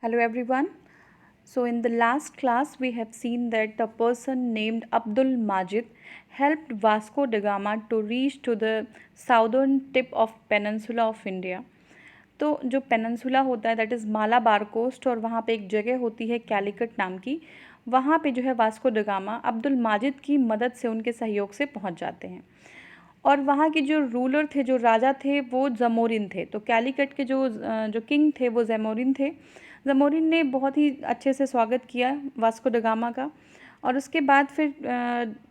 Hello everyone. So in the last class we have seen that a person named Abdul Majid helped Vasco da Gama to reach to the southern tip of peninsula of India. तो जो peninsula होता है that is Malabar coast और वहाँ पे एक जगह होती है कैलिकट नाम की। वहाँ पे जो है Vasco da Gama Abdul Majid की मदद से उनके सहयोग से पहुँच जाते हैं। और वहाँ के जो रूलर थे, जो राजा थे, वो ज़मोरिन थे। तो कैलिकट के जो किंग थे वो ज़मोरिन थे। ज़मोरिन ने बहुत ही अच्छे से स्वागत किया वास्को ड गामा का। और उसके बाद फिर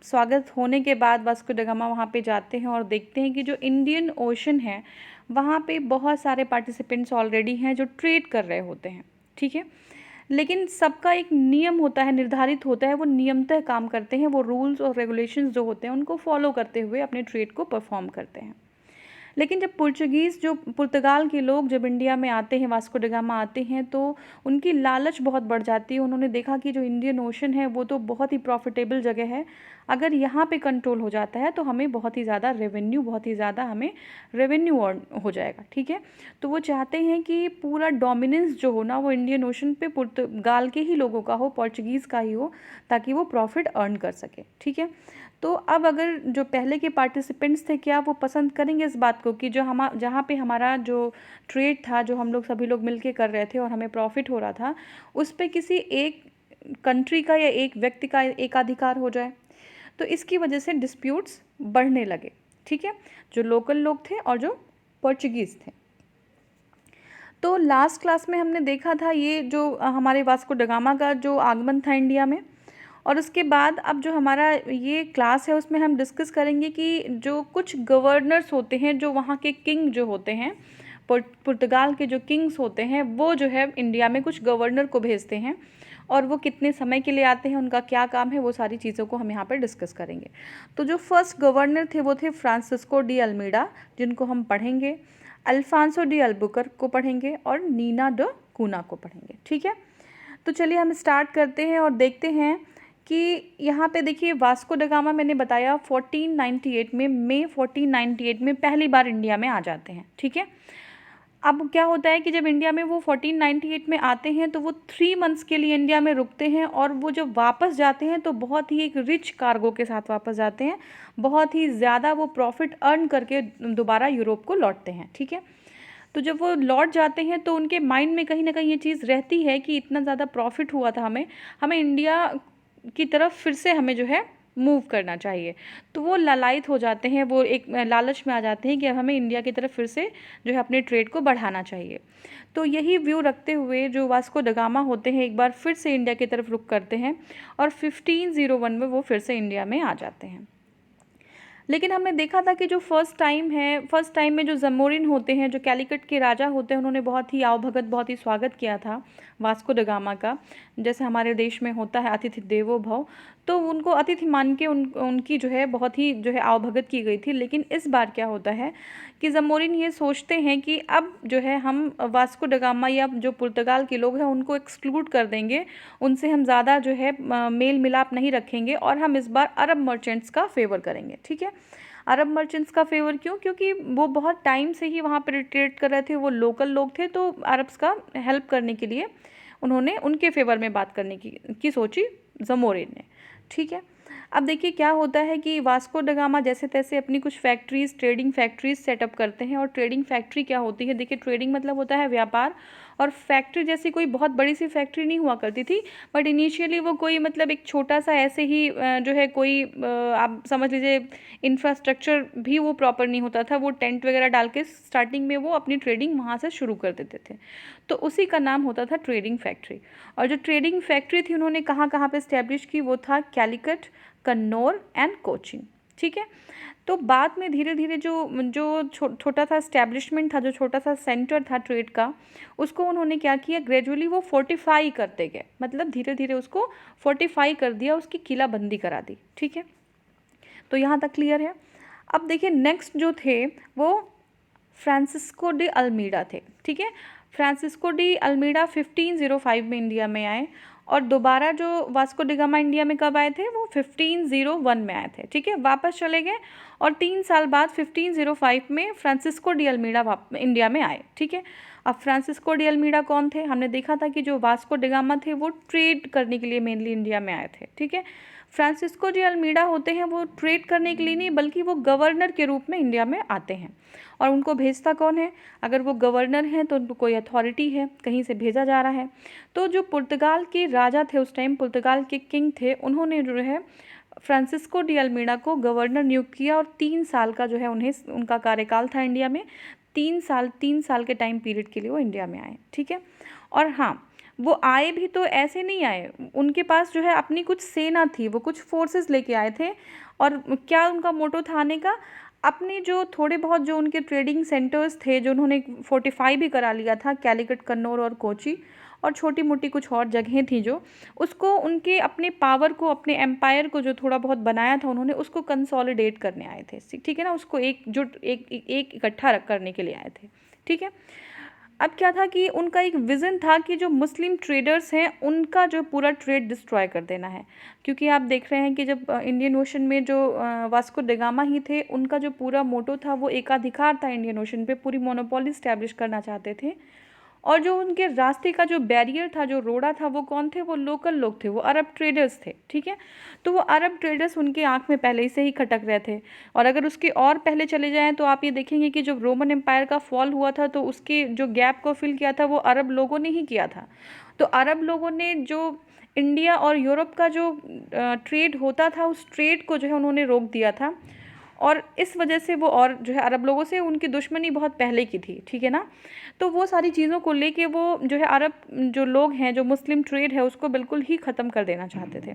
स्वागत होने के बाद वास्को ड गामा वहाँ पे जाते हैं और देखते हैं कि जो इंडियन ओशन है वहाँ पे बहुत सारे पार्टिसिपेंट्स ऑलरेडी हैं जो ट्रेड कर रहे होते हैं, ठीक है। लेकिन सबका एक नियम होता है, निर्धारित होता है, वो नियमतः काम करते हैं, वो रूल्स और रेगुलेशंस जो होते हैं उनको फॉलो करते हुए अपने ट्रेड को परफॉर्म करते हैं। लेकिन जब पुर्तगाल के लोग जब इंडिया में आते हैं, वास्को ड गामा आते हैं, तो उनकी लालच बहुत बढ़ जाती है। उन्होंने देखा कि जो इंडियन ओशन है वो तो बहुत ही प्रॉफिटेबल जगह है, अगर यहाँ पे कंट्रोल हो जाता है तो हमें बहुत ही ज़्यादा रेवेन्यू अर्न हो जाएगा, ठीक है। तो वो चाहते हैं कि पूरा डोमिनेंस जो हो ना वो इंडियन ओशन पे पुर्तगाल के ही लोगों का हो, पोर्चुगीज़ का ही हो, ताकि वो प्रॉफिट अर्न कर सके, ठीक है। तो अब अगर जो पहले के पार्टिसिपेंट्स थे, क्या वो पसंद करेंगे इस बात को कि जहाँ पे हमारा जो ट्रेड था, जो हम लोग सभी लोग मिलके कर रहे थे और हमें प्रॉफिट हो रहा था, उस पे किसी एक कंट्री का या एक व्यक्ति का एकाधिकार हो जाए। तो इसकी वजह से डिस्प्यूट्स बढ़ने लगे, ठीक है, जो लोकल लोग थे और जो पोर्चुगीज़ थे। तो लास्ट क्लास में हमने देखा था ये जो हमारे वास्को ड गामा का जो आगमन था इंडिया में, और उसके बाद अब जो हमारा ये क्लास है उसमें हम डिस्कस करेंगे कि जो कुछ गवर्नर्स होते हैं, जो वहाँ के किंग जो होते हैं, पुर्तगाल के जो किंग्स होते हैं, वो जो है इंडिया में कुछ गवर्नर को भेजते हैं और वो कितने समय के लिए आते हैं, उनका क्या काम है, वो सारी चीज़ों को हम यहाँ पर डिस्कस करेंगे। तो जो फर्स्ट गवर्नर थे वो थे फ्रांसिस्को डी अल्मीडा, जिनको हम पढ़ेंगे, अल्फांसो डी अल्बुकर्क को पढ़ेंगे और नीना ड कूना को पढ़ेंगे, ठीक है। तो चलिए हम स्टार्ट करते हैं और देखते हैं कि यहाँ पे देखिए वास्को ड गामा मैंने बताया 1498 में, मई 1498 में पहली बार इंडिया में आ जाते हैं, ठीक है। अब क्या होता है कि जब इंडिया में वो 1498 में आते हैं तो वो 3 मंथ्स के लिए इंडिया में रुकते हैं और वो जब वापस जाते हैं तो बहुत ही एक रिच कार्गो के साथ वापस जाते हैं, बहुत ही ज़्यादा वो प्रॉफिट अर्न करके दोबारा यूरोप को लौटते हैं, ठीक है। तो जब वो लौट जाते हैं तो उनके माइंड में कहीं ना कहीं ये चीज़ रहती है कि इतना ज़्यादा प्रॉफिट हुआ था, हमें इंडिया की तरफ फिर से हमें जो है मूव करना चाहिए। तो वो लालायित हो जाते हैं, वो एक लालच में आ जाते हैं कि अब हमें इंडिया की तरफ फिर से जो है अपने ट्रेड को बढ़ाना चाहिए। तो यही व्यू रखते हुए जो वास्को ड गामा होते हैं एक बार फिर से इंडिया की तरफ रुख करते हैं और 1501 में वो फिर से इंडिया में आ जाते हैं। लेकिन हमने देखा था कि जो फर्स्ट टाइम में जो ज़मोरिन होते हैं, जो कैलिकट के राजा होते हैं, उन्होंने बहुत ही आवभगत, बहुत ही स्वागत किया था वास्को ड गामा का, जैसे हमारे देश में होता है अतिथि देवो भव। तो उनको अतिथि मान के उनकी जो है बहुत ही जो है आवभगत की गई थी। लेकिन इस बार क्या होता है कि ज़मोरिन ये सोचते हैं कि अब जो है हम वास्को ड गामा या जो पुर्तगाल के लोग हैं उनको एक्सक्लूड कर देंगे, उनसे हम ज़्यादा जो है मेल मिलाप नहीं रखेंगे और हम इस बार अरब मर्चेंट्स का फेवर करेंगे, ठीक है। अरब मर्चेंट्स का फेवर क्यों? क्योंकि वो बहुत टाइम से ही वहाँ पर ट्रेड कर रहे थे, वो लोकल लोग थे, तो अरब्स का हेल्प करने के लिए उन्होंने उनके फेवर में बात करने की सोची ज़मोरिन ने, ठीक है। अब देखिए क्या होता है कि वास्को ड गामा जैसे तैसे अपनी कुछ फैक्ट्रीज़, ट्रेडिंग फैक्ट्रीज़ सेटअप करते हैं। और ट्रेडिंग फैक्ट्री क्या होती है? देखिए ट्रेडिंग मतलब होता है व्यापार, और फैक्ट्री जैसी कोई बहुत बड़ी सी फैक्ट्री नहीं हुआ करती थी, बट इनिशियली वो कोई मतलब एक छोटा सा ऐसे ही जो है कोई आप समझ लीजिए इंफ्रास्ट्रक्चर भी वो प्रॉपर नहीं होता था, वो टेंट वगैरह डाल के स्टार्टिंग में वो अपनी ट्रेडिंग वहाँ से शुरू कर देते थे, तो उसी का नाम होता था ट्रेडिंग फैक्ट्री। और जो ट्रेडिंग फैक्ट्री थी उन्होंने कहाँ कहाँ पे इस्टेब्लिश की? वो था कैलिकट, कन्नौर एंड कोचीन, ठीक है। तो बाद में धीरे धीरे जो छोटा सा इस्टेब्लिशमेंट था, जो छोटा सा सेंटर था ट्रेड का, उसको उन्होंने क्या किया? ग्रेजुअली वो फोर्टिफाई करते गए, मतलब धीरे धीरे उसको फोर्टिफाई कर दिया, उसकी किलाबंदी करा दी, ठीक है। तो यहाँ तक क्लियर है। अब देखिए नेक्स्ट जो थे वो फ्रांसिस्को डी अल्मीडा थे, ठीक है। फ्रांसिस्को डी अल्मीडा 1505 में इंडिया में आए और दोबारा जो वास्को डी गामा इंडिया में कब आए थे? वो 1501 में आए थे, ठीक है। वापस चले गए और 3 साल बाद 1505 में फ्रांसिस्को डी अल्मीडा इंडिया में आए, ठीक है। अब फ्रांसिस्को डी अल्मीडा कौन थे? हमने देखा था कि जो वास्को डी गामा थे वो ट्रेड करने के लिए मेनली इंडिया में आए थे, ठीक है। फ्रांसिस्को डी अल्मीडा होते हैं वो ट्रेड करने के लिए नहीं, बल्कि वो गवर्नर के रूप में इंडिया में आते हैं। और उनको भेजता कौन है? अगर वो गवर्नर हैं तो उनको कोई अथॉरिटी है, कहीं से भेजा जा रहा है। तो जो पुर्तगाल के राजा थे उस टाइम, पुर्तगाल के किंग थे, उन्होंने जो है फ्रांसिस्को डी अल्मीडा को गवर्नर नियुक्त किया और 3 साल का जो है उन्हें उनका कार्यकाल था इंडिया में। 3 साल के टाइम पीरियड के लिए वो इंडिया में आए, ठीक है। और हाँ, वो आए भी तो ऐसे नहीं आए, उनके पास जो है अपनी कुछ सेना थी, वो कुछ फोर्सेस लेके आए थे। और क्या उनका मोटो था आने का? अपने जो थोड़े बहुत जो उनके ट्रेडिंग सेंटर्स थे, जो उन्होंने फोर्टिफाई भी करा लिया था, कैलिकट, कन्नौर और कोची, और छोटी मोटी कुछ और जगहें थी जो, उसको उनके अपने पावर को, अपने एम्पायर को जो थोड़ा बहुत बनाया था उन्होंने, उसको कंसोलिडेट करने आए थे, ठीक है ना, उसको एकजुट एक इकट्ठा करने के लिए आए थे, ठीक है। अब क्या था कि उनका एक विज़न था कि जो मुस्लिम ट्रेडर्स हैं उनका जो पूरा ट्रेड डिस्ट्रॉय कर देना है। क्योंकि आप देख रहे हैं कि जब इंडियन ओशन में जो वास्को ड गामा ही थे, उनका जो पूरा मोटो था वो एकाधिकार था इंडियन ओशन पे, पूरी मोनोपोली स्टैब्लिश करना चाहते थे। और जो उनके रास्ते का जो बैरियर था, जो रोड़ा था, वो कौन थे? वो लोकल लोग थे, वो अरब ट्रेडर्स थे, ठीक है। तो वो अरब ट्रेडर्स उनके आंख में पहले से ही खटक रहे थे। और अगर उसके और पहले चले जाएं तो आप ये देखेंगे कि जब रोमन एम्पायर का फॉल हुआ था तो उसके जो गैप को फिल किया था वो अरब लोगों ने ही किया था। तो अरब लोगों ने जो इंडिया और यूरोप का जो ट्रेड होता था, उस ट्रेड को जो है उन्होंने रोक दिया था। और इस वजह से वो, और जो है अरब लोगों से उनकी दुश्मनी बहुत पहले की थी, ठीक है ना। तो वो सारी चीज़ों को लेके वो जो है अरब जो लोग हैं, जो मुस्लिम ट्रेड है, उसको बिल्कुल ही ख़त्म कर देना चाहते थे।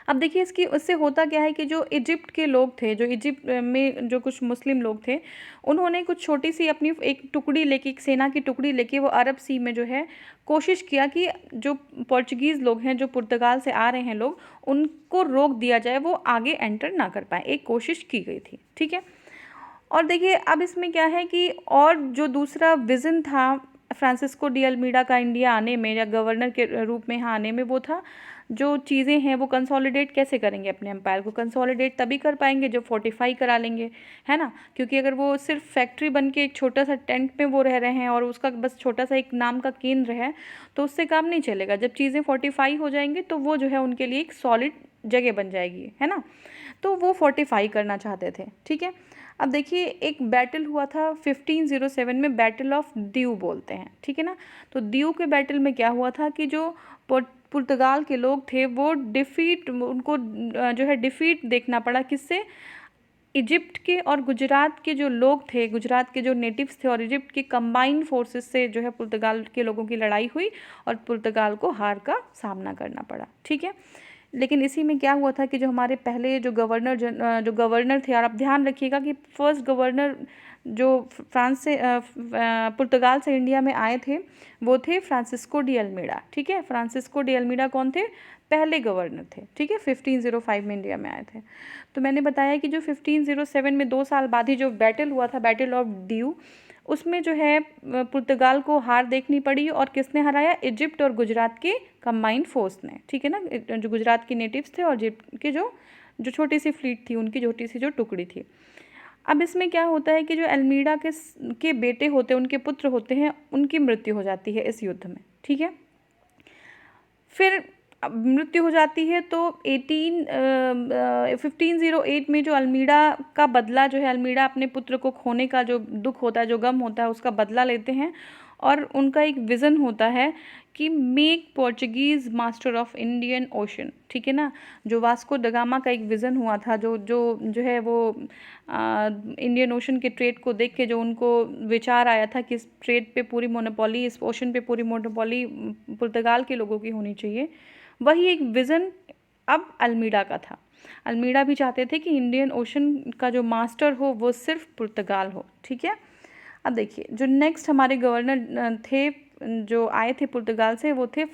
अब देखिए इसकी उससे होता क्या है कि जो इजिप्ट के लोग थे, जो इजिप्ट में जो कुछ मुस्लिम लोग थे, उन्होंने कुछ छोटी सी अपनी एक टुकड़ी लेके, एक सेना की टुकड़ी लेके वो अरब सी में जो है कोशिश किया कि जो पोर्चुगीज़ लोग हैं, जो पुर्तगाल से आ रहे हैं लोग, उनको रोक दिया जाए, वो आगे एंटर ना कर पाए, एक कोशिश की गई थी, ठीक है। और देखिए अब इसमें क्या है कि और जो दूसरा विज़न था फ्रांसिस्को डी अल्मीडा का इंडिया आने में, या गवर्नर के रूप में यहाँ आने में, वो था जो चीज़ें हैं वो कंसोलिडेट कैसे करेंगे, अपने एम्पायर को कंसोलिडेट तभी कर पाएंगे जब फोर्टिफाई करा लेंगे, है ना। क्योंकि अगर वो सिर्फ फैक्ट्री बन के एक छोटा सा टेंट में वो रह रहे हैं और उसका बस छोटा सा एक नाम का केंद्र है, तो उससे काम नहीं चलेगा। जब चीज़ें फोर्टिफाई हो जाएंगी तो वो जो है उनके लिए एक सॉलिड जगह बन जाएगी, है ना। तो वो फोर्टिफाई करना चाहते थे, ठीक है। अब देखिए एक बैटल हुआ था 1507 में, बैटल ऑफ ड्यू बोलते हैं, ठीक है ना। तो ड्यू के बैटल में क्या हुआ था कि जो पुर्तगाल के लोग थे वो उनको जो है डिफीट देखना पड़ा, किससे? इजिप्ट के और गुजरात के जो लोग थे, गुजरात के जो नेटिव्स थे और इजिप्ट के कंबाइंड फोर्सेस से जो है पुर्तगाल के लोगों की लड़ाई हुई और पुर्तगाल को हार का सामना करना पड़ा, ठीक है। लेकिन इसी में क्या हुआ था कि जो हमारे पहले जो गवर्नर थे, और आप ध्यान रखिएगा कि फर्स्ट गवर्नर जो फ्रांस से पुर्तगाल से इंडिया में आए थे वो थे फ्रांसिस्को डी अल्मीडा, ठीक है। फ्रांसिस्को डी अल्मीडा कौन थे? पहले गवर्नर थे, ठीक है। 1505 में इंडिया में आए थे। तो मैंने बताया कि जो 1507 में 2 साल बाद ही जो बैटल हुआ था, बैटल ऑफ ड्यू, उसमें जो है पुर्तगाल को हार देखनी पड़ी। और किसने हराया? इजिप्ट और गुजरात के कंबाइंड फोर्स ने, ठीक है ना। जो गुजरात के नेटिव्स थे और इजिप्ट के जो छोटी सी फ्लीट थी, उनकी छोटी सी जो टुकड़ी थी। अब इसमें क्या होता है कि जो अल्मीडा के बेटे होते हैं, उनके पुत्र होते हैं, उनकी मृत्यु हो जाती है इस युद्ध में, ठीक है। फिर मृत्यु हो जाती है तो 1508 में जो अल्मीडा का बदला जो है, अल्मीडा अपने पुत्र को खोने का जो दुख होता है, जो गम होता है, उसका बदला लेते हैं। और उनका एक विज़न होता है कि make Portuguese master of Indian ocean, ठीक है ना। जो वास्को ड गामा का एक विज़न हुआ था, जो है वो इंडियन ओशन के ट्रेड को देख के जो उनको विचार आया था कि इस ट्रेड पे पूरी मोनोपोली, इस ओशन पे पूरी मोनोपोली पुर्तगाल के लोगों की होनी चाहिए, वही एक विज़न अब अल्मीडा का था। अल्मीडा भी चाहते थे कि इंडियन ओशन का जो मास्टर हो वो सिर्फ पुर्तगाल हो, ठीक है। अब देखिए जो नेक्स्ट हमारे गवर्नर थे जो आए थे पुर्तगाल से, वो थे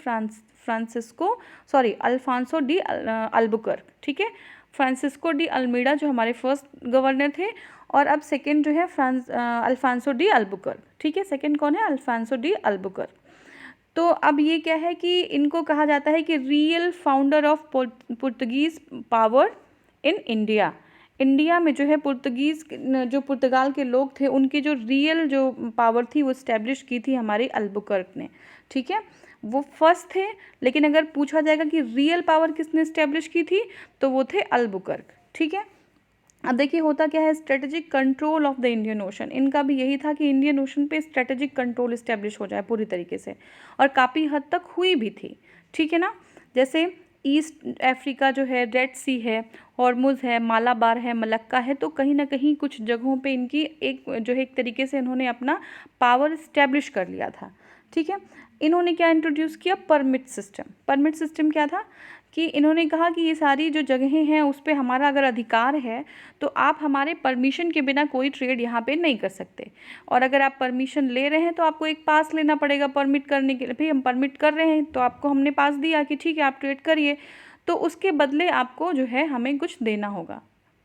अल्फांसो डी अल्बुकर्क, ठीक है। फ्रांसिस्को डी अल्मीडा जो हमारे फर्स्ट गवर्नर थे, और अब सेकंड जो है अल्फांसो डी अल्बुकर्क, ठीक है। सेकंड कौन है? Afonso de Albuquerque. तो अब ये क्या है कि इनको कहा जाता है कि real founder of Portuguese power in India, India में जो है जो पुर्तगाल के लोग थे उनकी जो रियल जो पावर थी वो इस्टेब्लिश की थी हमारे अल्बुकर्क ने, ठीक है। वो फर्स्ट थे, लेकिन अगर पूछा जाएगा कि रियल पावर किसने इस्टेब्लिश की थी तो वो थे अल्बुकर्क, ठीक है। अब देखिए होता क्या है, strategic control of the Indian ocean, इनका भी यही था कि इंडियन ओशन पे स्ट्रेटेजिक कंट्रोल इस्टेब्लिश हो जाए पूरी तरीके से, और काफ़ी हद तक हुई भी थी, ठीक है ना। जैसे ईस्ट अफ्रीका जो है, रेड सी है, हॉर्मुज है, मालाबार है, मलक्का है, तो कहीं ना कहीं कुछ जगहों पे इनकी एक तरीके से इन्होंने अपना पावर इस्टेब्लिश कर लिया था, ठीक है। इन्होंने क्या इंट्रोड्यूस किया, परमिट सिस्टम। परमिट सिस्टम क्या था कि इन्होंने कहा कि ये सारी जो जगहें हैं उस पर हमारा अगर अधिकार है तो आप हमारे परमिशन के बिना कोई ट्रेड यहाँ पे नहीं कर सकते, और अगर आप परमिशन ले रहे हैं तो आपको एक पास लेना पड़ेगा परमिट करने के लिए। भाई हम परमिट कर रहे हैं तो आपको हमने पास दिया कि ठीक है आप ट्रेड करिए, तो उसके बदले आपको जो है हमें कुछ देना होगा,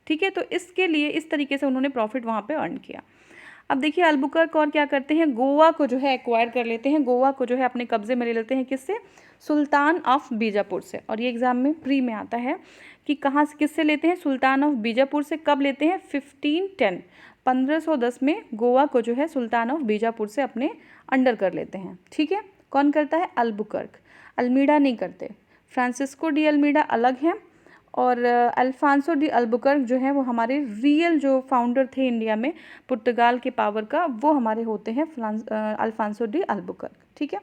ठीक है। तो इसके लिए इस तरीके से उन्होंने प्रॉफिट वहाँ पे अर्न किया। अब देखिए अल्बुकर्क और क्या करते हैं, गोवा को जो है एक्वायर कर लेते हैं, गोवा को जो है अपने कब्जे में ले लेते हैं, किससे, सुल्तान ऑफ बीजापुर से। और ये एग्जाम में प्री में आता है कि कहाँ से किससे लेते हैं, सुल्तान ऑफ बीजापुर से। कब लेते हैं, 1510, 1510 में गोवा को जो है सुल्तान ऑफ बीजापुर से अपने अंडर कर लेते हैं, ठीक है। कौन करता है, अल्बुकर्क, अल्मीडा नहीं करते। फ्रांसिस्को डी अल्मीडा अलग हैं, और अल्फांसो डी अल्बुकर्क जो है वो हमारे रियल जो फाउंडर थे इंडिया में पुर्तगाल के पावर का, वो हमारे होते हैं अल्फांसो डी अल्बुकर्क, ठीक है।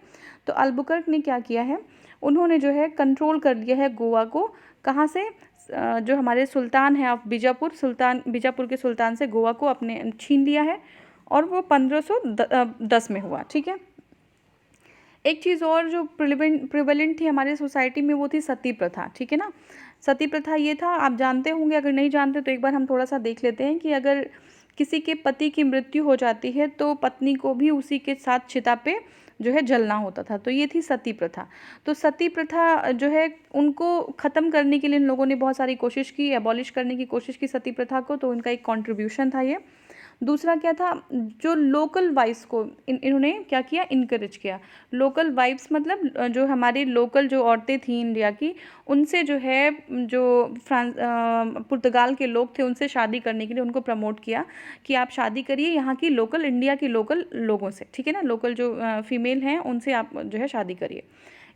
तो अल्बुकर्क ने क्या किया है, उन्होंने जो है कंट्रोल कर लिया है गोवा को, कहाँ से, जो हमारे सुल्तान है ऑफ बीजापुर, बीजापुर के सुल्तान से गोवा को अपने छीन लिया है, और वो 1510 में हुआ, ठीक है। एक चीज़ और जो प्रिवेलेंट थी हमारी सोसाइटी में वो थी सती प्रथा, ठीक है ना। सती प्रथा ये था, आप जानते होंगे, अगर नहीं जानते तो एक बार हम थोड़ा सा देख लेते हैं कि अगर किसी के पति की मृत्यु हो जाती है तो पत्नी को भी उसी के साथ चिता पे जो है जलना होता था, तो ये थी सती प्रथा। तो सती प्रथा जो है उनको ख़त्म करने के लिए इन लोगों ने बहुत सारी कोशिश की, एबॉलिश करने की कोशिश की सती प्रथा को, तो इनका एक कॉन्ट्रीब्यूशन था ये। दूसरा क्या था, जो लोकल वाइफ्स को इन्होंने क्या किया, इनकरेज किया। लोकल वाइफ्स मतलब जो हमारी लोकल जो औरतें थी इंडिया की, उनसे जो है जो पुर्तगाल के लोग थे उनसे शादी करने के लिए उनको प्रमोट किया कि आप शादी करिए यहाँ की लोकल, इंडिया की लोकल लोगों से, ठीक है ना, लोकल जो फीमेल हैं उनसे आप जो है शादी करिए।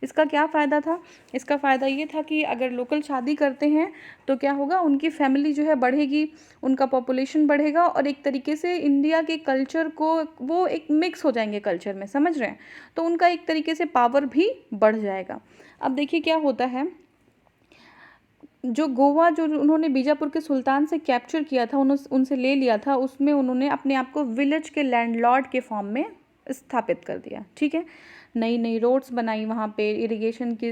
इसका क्या फ़ायदा था, इसका फ़ायदा ये था कि अगर लोकल शादी करते हैं तो क्या होगा, उनकी फैमिली जो है बढ़ेगी, उनका पॉपुलेशन बढ़ेगा, और एक तरीके से इंडिया के कल्चर को वो एक मिक्स हो जाएंगे कल्चर में, समझ रहे हैं, तो उनका एक तरीके से पावर भी बढ़ जाएगा। अब देखिए क्या होता है, जो गोवा जो उन्होंने बीजापुर के सुल्तान से कैप्चर किया था, उनसे ले लिया था, उसमें उन्होंने अपने आप को विलेज के लैंडलॉर्ड के फॉर्म में स्थापित कर दिया, ठीक है। नई नई रोड्स बनाई, वहाँ पे इरिगेशन की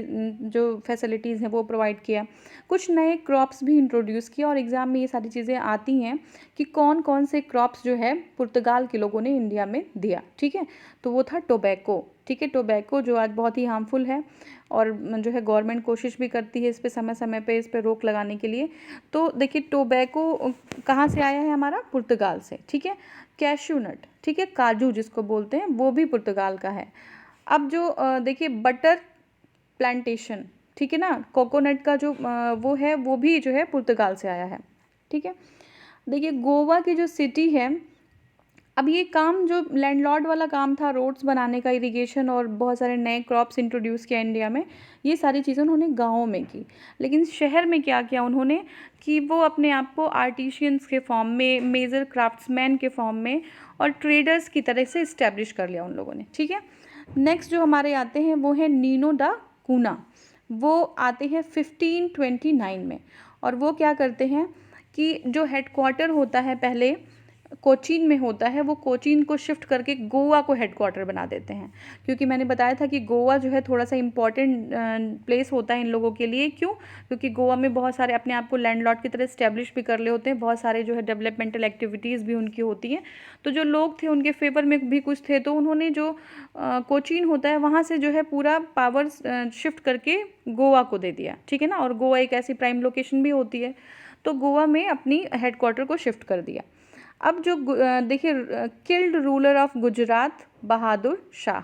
जो फैसिलिटीज़ हैं वो प्रोवाइड किया, कुछ नए क्रॉप्स भी इंट्रोड्यूस किया, और एग्ज़ाम में ये सारी चीज़ें आती हैं कि कौन कौन से क्रॉप्स जो है पुर्तगाल के लोगों ने इंडिया में दिया, ठीक है। तो वो था टोबैको, ठीक है, टोबैको जो आज बहुत ही हार्मफुल है, और जो है गवर्नमेंट कोशिश भी करती है इस पे समय समय पे इस पे रोक लगाने के लिए। तो देखिए टोबैको कहाँ से आया है, हमारा पुर्तगाल से, ठीक है। कैश्यू नट, ठीक है, काजू जिसको बोलते हैं, वो भी पुर्तगाल का है। अब जो देखिए बटर प्लांटेशन, ठीक है ना, कोकोनट का जो वो है वो भी जो है पुर्तगाल से आया है, ठीक है। देखिए गोवा की जो सिटी है, अब ये काम जो लैंडलॉर्ड वाला काम था, रोड्स बनाने का, इरिगेशन और बहुत सारे नए क्रॉप्स इंट्रोड्यूस किया इंडिया में, ये सारी चीज़ें उन्होंने गाँवों में की। लेकिन शहर में क्या किया उन्होंने कि वो अपने आप को आर्टिशियंस के फॉर्म में, मेजर क्राफ्ट्समैन के फॉर्म में और ट्रेडर्स की तरह से इस्टेब्लिश कर लिया उन लोगों ने, ठीक है। नेक्स्ट जो हमारे आते हैं वो है नीनो डा कूना, वो आते हैं 1529 में, और वो क्या करते हैं कि जो हेडक्वार्टर होता है पहले कोचीन में होता है, वो कोचीन को शिफ्ट करके गोवा को हेडक्वार्टर बना देते हैं, क्योंकि मैंने बताया था कि गोवा जो है थोड़ा सा इम्पॉर्टेंट प्लेस होता है इन लोगों के लिए। क्यों, क्योंकि गोवा में बहुत सारे अपने आप को लैंडलॉर्ड की तरह इस्टेब्लिश भी कर ले होते हैं, बहुत सारे जो है डेवलपमेंटल एक्टिविटीज़ भी उनकी होती हैं, तो जो लोग थे उनके फेवर में भी कुछ थे, तो उन्होंने जो कोचीन होता है वहाँ से जो है पूरा पावर शिफ्ट करके गोवा को दे दिया, ठीक है ना। और गोवा एक ऐसी प्राइम लोकेशन भी होती है, तो गोवा में अपनी हेडक्वार्टर को शिफ्ट कर दिया। अब जो देखिए killed ruler of Gujarat Bahadur Shah,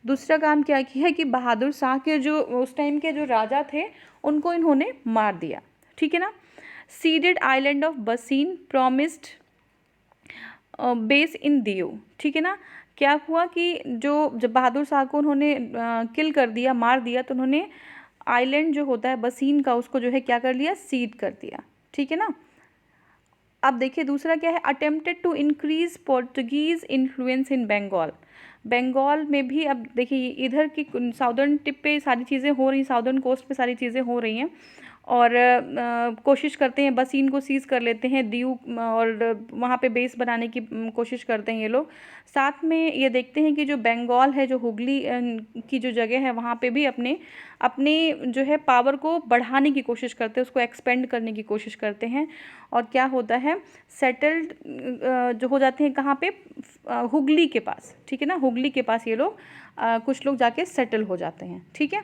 दूसरा काम क्या किया है कि बहादुर शाह के जो उस टाइम के जो राजा थे उनको इन्होंने मार दिया, ठीक है ना। सीडेड आइलैंड ऑफ बसीन प्रॉमिस्ड बेस इन दियो, ठीक है ना। क्या हुआ कि जब बहादुर शाह को उन्होंने किल कर दिया, मार दिया, तो उन्होंने आइलैंड जो होता है बसीन का, उसको जो है क्या कर लिया, सीड कर दिया, ठीक है ना। अब देखिए दूसरा क्या है, attempted to increase Portuguese influence in Bengal. Bengal में भी अब देखिए इधर की साउदर्न टिप पे सारी चीज़ें हो रही, साउदर्न कोस्ट पे सारी चीज़ें हो रही हैं, और कोशिश करते हैं, बसीन को सीज़ कर लेते हैं, दीव और वहाँ पे बेस बनाने की कोशिश करते हैं ये लोग। साथ में ये देखते हैं कि जो बंगाल है, जो हुगली की जो जगह है, वहाँ पे भी अपने अपने जो है पावर को बढ़ाने की कोशिश करते हैं, उसको एक्सपेंड करने की कोशिश करते हैं। और क्या होता है, सेटल्ड जो हो जाते हैं कहाँ पे, हुगली के पास, ठीक है ना, हुगली के पास ये लोग कुछ लोग जाके सेटल हो जाते हैं, ठीक है।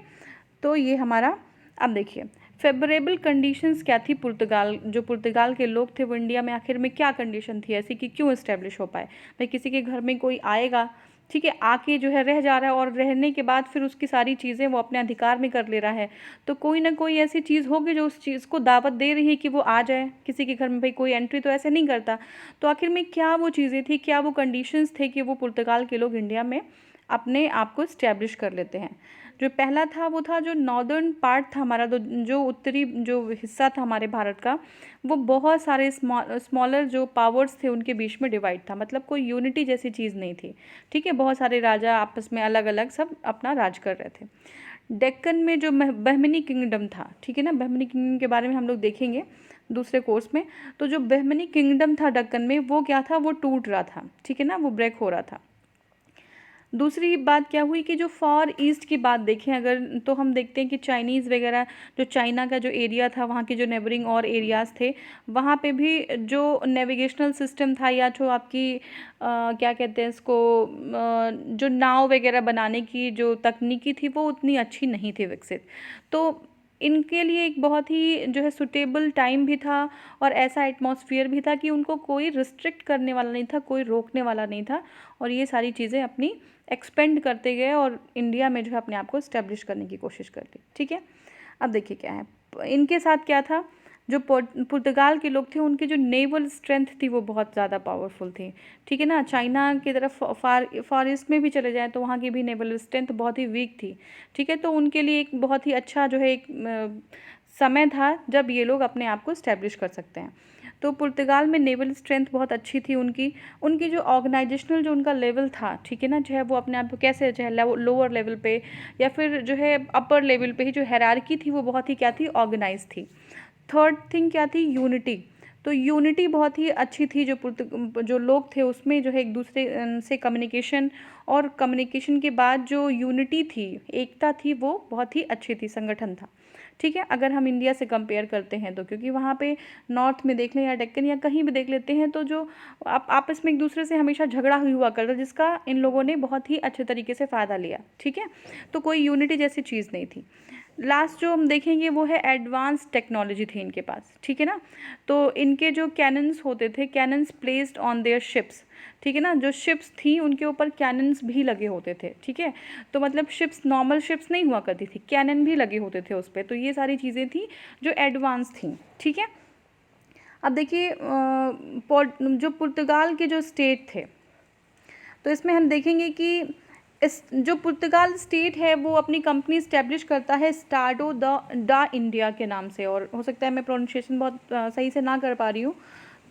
तो ये हमारा, अब देखिए फेवरेबल कंडीशंस क्या थी, पुर्तगाल के लोग थे वो इंडिया में आखिर में क्या कंडीशन थी ऐसी कि क्यों इस्टेब्लिश हो पाए। भाई किसी के घर में कोई आएगा, ठीक है, आके जो है रह जा रहा है, और रहने के बाद फिर उसकी सारी चीज़ें वो अपने अधिकार में कर ले रहा है, तो कोई ना कोई ऐसी चीज़ होगी जो उस चीज़ को दावत दे रही है कि वो आ जाए किसी के घर में। भाई कोई एंट्री तो ऐसे नहीं करता। तो आखिर में क्या वो चीज़ें थी, क्या वो कंडीशंस थे कि वो पुर्तगाल के लोग इंडिया में अपने आप को इस्टेब्लिश कर लेते हैं। जो पहला था वो था जो नॉर्दर्न पार्ट था हमारा, जो उत्तरी जो हिस्सा था हमारे भारत का, वो बहुत सारे स्मॉलर जो पावर्स थे उनके बीच में डिवाइड था, मतलब कोई यूनिटी जैसी चीज़ नहीं थी, ठीक है। बहुत सारे राजा आपस में अलग अलग सब अपना राज कर रहे थे। डेक्कन में जो बहमनी किंगडम था, ठीक है ना, बहमनी किंगडम के बारे में हम लोग देखेंगे दूसरे कोर्स में। तो जो बहमनी किंगडम था डेक्कन में, वो क्या था, वो टूट रहा था, ठीक है ना, वो ब्रेक हो रहा था। दूसरी बात क्या हुई कि जो फॉर ईस्ट की बात देखें अगर, तो हम देखते हैं कि चाइनीज़ वगैरह, जो चाइना का जो एरिया था, वहाँ के जो नेबरिंग और एरियाज़ थे, वहाँ पे भी जो नेविगेशनल सिस्टम था, या जो आपकी क्या कहते हैं इसको, जो नाव वगैरह बनाने की जो तकनीकी थी वो उतनी अच्छी नहीं थी विकसित। तो इनके लिए एक बहुत ही जो है सुटेबल टाइम भी था, और ऐसा एटमॉस्फेयर भी था कि उनको कोई रिस्ट्रिक्ट करने वाला नहीं था, कोई रोकने वाला नहीं था, और ये सारी चीज़ें अपनी एक्सपेंड करते गए और इंडिया में जो है अपने आप को इस्टेब्लिश करने की कोशिश करती, ठीक है। अब देखिए क्या है, इनके साथ क्या था, जो पुर्तगाल के लोग थे उनकी जो नेवल स्ट्रेंथ थी वो बहुत ज़्यादा पावरफुल थी, ठीक है ना। चाइना की तरफ फार ईस्ट में भी चले जाएँ तो वहाँ की भी नेवल स्ट्रेंथ बहुत ही वीक थी, ठीक है। तो उनके लिए एक बहुत ही अच्छा जो है एक समय था जब ये लोग अपने आप को इस्टेब्लिश कर सकते हैं। तो पुर्तगाल में नेवल स्ट्रेंथ बहुत अच्छी थी उनकी, उनकी जो ऑर्गेनाइजेशनल जो उनका लेवल था, ठीक है ना, जो है वो अपने आप को कैसे जो है लोअर लेवल पे या फिर जो है अपर लेवल पे ही जो हायरार्की थी वो बहुत ही क्या थी, ऑर्गेनाइज थी। थर्ड थिंग क्या थी, यूनिटी। तो यूनिटी बहुत ही अच्छी थी, जो लोग थे उसमें जो है एक दूसरे से कम्युनिकेशन, और कम्युनिकेशन के बाद जो यूनिटी थी, एकता थी, वो बहुत ही अच्छी थी, संगठन था, ठीक है। अगर हम इंडिया से कंपेयर करते हैं तो, क्योंकि वहाँ पे नॉर्थ में देख लें या डेक्कन या कहीं भी देख लेते हैं तो जो आपस में एक दूसरे से हमेशा झगड़ा हुआ करता, जिसका इन लोगों ने बहुत ही अच्छे तरीके से फ़ायदा लिया, ठीक है। तो कोई यूनिटी जैसी चीज़ नहीं थी। लास्ट जो हम देखेंगे वो है एडवांस टेक्नोलॉजी थी इनके पास, ठीक है ना। तो इनके जो कैनन्स होते थे, cannons placed on their ships, ठीक है ना, जो शिप्स थी उनके ऊपर कैनन्स भी लगे होते थे, ठीक है। तो मतलब शिप्स नॉर्मल शिप्स नहीं हुआ करती थी, कैनन भी लगे होते थे उस पर। तो ये सारी चीज़ें थी जो एडवांस थी, ठीक है। अब देखिए जो पुर्तगाल के जो स्टेट थे, तो इसमें हम देखेंगे कि इस जो पुर्तगाल स्टेट है वो अपनी कंपनी इस्टेब्लिश करता है स्टाडो डा इंडिया के नाम से, और हो सकता है मैं प्रोनाउंसिएशन बहुत सही से ना कर पा रही हूँ,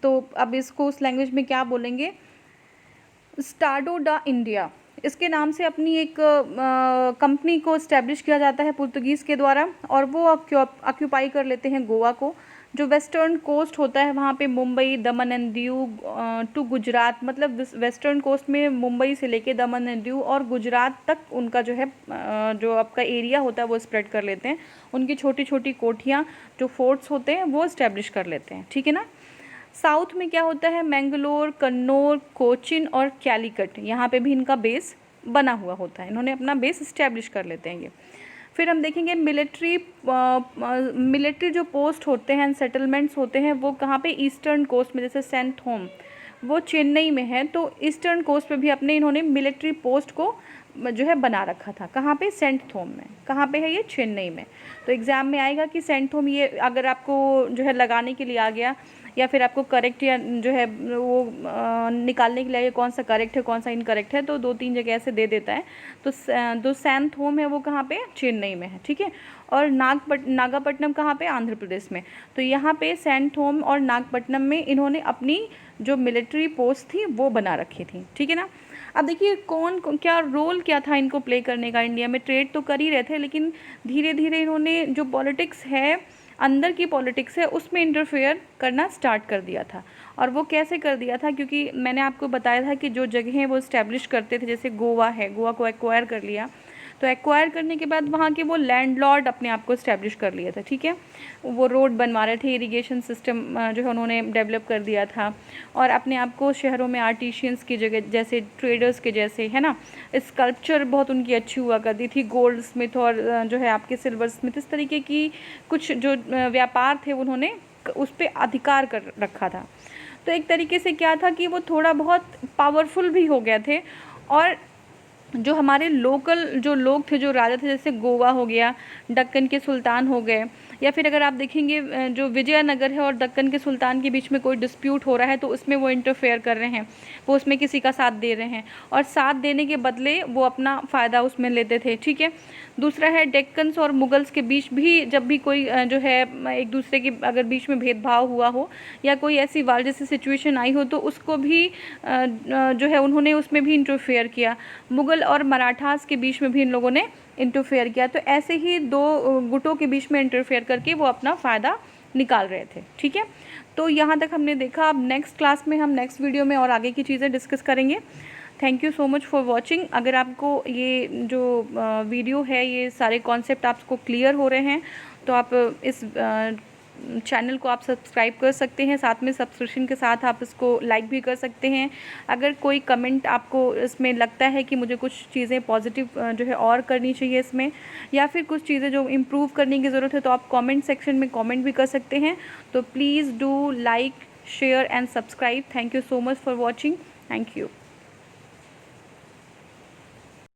तो अब इसको उस लैंग्वेज में क्या बोलेंगे, स्टाडो डा इंडिया, इसके नाम से अपनी एक कंपनी को इस्टेब्लिश किया जाता है पुर्तगीज़ के द्वारा, और वो ऑक्यूपाई कर लेते हैं गोवा को। जो वेस्टर्न कोस्ट होता है वहाँ पे मुंबई, दमन एंड दीव टू गुजरात, मतलब वेस्टर्न कोस्ट में मुंबई से लेके दमन एंड दीव और गुजरात तक उनका जो है जो आपका एरिया होता है वो स्प्रेड कर लेते हैं। उनकी छोटी छोटी कोठियाँ जो फोर्ट्स होते हैं वो इस्टेब्लिश कर लेते हैं, ठीक है ना। साउथ में क्या होता है, मैंगलोर, कन्नौर, कोचिन और कैलीकट, यहाँ पे भी इनका बेस बना हुआ होता है, इन्होंने अपना बेस इस्टेब्लिश कर लेते हैं ये। फिर हम देखेंगे मिलिट्री जो पोस्ट होते हैं, सेटलमेंट्स होते हैं, वो कहाँ पे, ईस्टर्न कोस्ट में, जैसे सेंट होम वो चेन्नई में है, तो ईस्टर्न कोस्ट पे भी अपने इन्होंने मिलिट्री पोस्ट को जो है बना रखा था। कहाँ पे? सेंट थोम में। कहाँ पे है ये? चेन्नई में। तो एग्ज़ाम में आएगा कि सेंट थोम, ये अगर आपको जो है लगाने के लिए आ गया या फिर आपको करेक्ट या जो है वो निकालने के लिए कौन सा करेक्ट है कौन सा इनकरेक्ट है, तो 2-3 जगह ऐसे दे देता है। तो जो सेंट थोम है वो कहाँ पे? चेन्नई में है, ठीक है। और नागापट्टनम कहाँ पे? आंध्र प्रदेश में। तो यहाँ पे सेंट थोम और नागपट्टनम में इन्होंने अपनी जो मिलिट्री पोस्ट थी वो बना रखी थी, ठीक है ना। अब देखिए क्या रोल क्या था इनको प्ले करने का। इंडिया में ट्रेड तो कर ही रहे थे, लेकिन धीरे धीरे इन्होंने जो पॉलिटिक्स है, अंदर की पॉलिटिक्स है, उसमें इंटरफेयर करना स्टार्ट कर दिया था। और वो कैसे कर दिया था? क्योंकि मैंने आपको बताया था कि जो जगहें वो इस्टेब्लिश करते थे, जैसे गोवा है, गोवा को एक्वायर कर लिया, तो एक्वायर करने के बाद वहाँ के वो लैंडलॉर्ड अपने आप को इस्टेब्लिश कर लिया था, ठीक है। वो रोड बनवा रहे थे, इरिगेशन सिस्टम जो है उन्होंने डेवलप कर दिया था, और अपने आप को शहरों में आर्टिशियंस की जगह, जैसे ट्रेडर्स के जैसे, है ना, स्कल्पचर बहुत उनकी अच्छी हुआ करती थी, गोल्ड स्मिथ और जो है आपके सिल्वर स्मिथ, इस तरीके की कुछ जो व्यापार थे उन्होंने उस पर अधिकार कर रखा था। तो एक तरीके से क्या था कि वो थोड़ा बहुत पावरफुल भी हो गए थे। और जो हमारे लोकल जो लोग थे, जो राजा थे, जैसे गोवा हो गया, दक्कन के सुल्तान हो गए, या फिर अगर आप देखेंगे जो विजयनगर है और दक्कन के सुल्तान के बीच में कोई डिस्प्यूट हो रहा है तो उसमें वो इंटरफेयर कर रहे हैं, वो उसमें किसी का साथ दे रहे हैं, और साथ देने के बदले वो अपना फ़ायदा उसमें लेते थे, ठीक है। दूसरा है डेक्कन्स और मुगल्स के बीच भी जब भी कोई जो है एक दूसरे के अगर बीच में भेदभाव हुआ हो या कोई ऐसी वार जैसी सिचुएशन आई हो, तो उसको भी जो है उन्होंने उसमें भी इंटरफेयर किया। मुग़ल और मराठास के बीच में भी इन लोगों ने इंटरफेयर किया। तो ऐसे ही दो गुटों के बीच में इंटरफेयर करके वो अपना फ़ायदा निकाल रहे थे, ठीक है। तो यहाँ तक हमने देखा। अब नेक्स्ट क्लास में हम नेक्स्ट वीडियो में और आगे की चीज़ें डिस्कस करेंगे। Thank you so much for watching. अगर आपको ये जो वीडियो है, ये सारे कॉन्सेप्ट आपको क्लियर हो रहे हैं, तो आप इस चैनल को आप सब्सक्राइब कर सकते हैं, साथ में सब्सक्रिप्शन के साथ आप इसको लाइक भी कर सकते हैं। अगर कोई कमेंट आपको इसमें लगता है कि मुझे कुछ चीज़ें पॉजिटिव जो है और करनी चाहिए इसमें, या फिर कुछ चीज़ें जो इम्प्रूव करने की ज़रूरत है, तो आप कमेंट सेक्शन में कमेंट भी कर सकते हैं। तो please do like, share and subscribe. Thank you so much for watching. Thank you.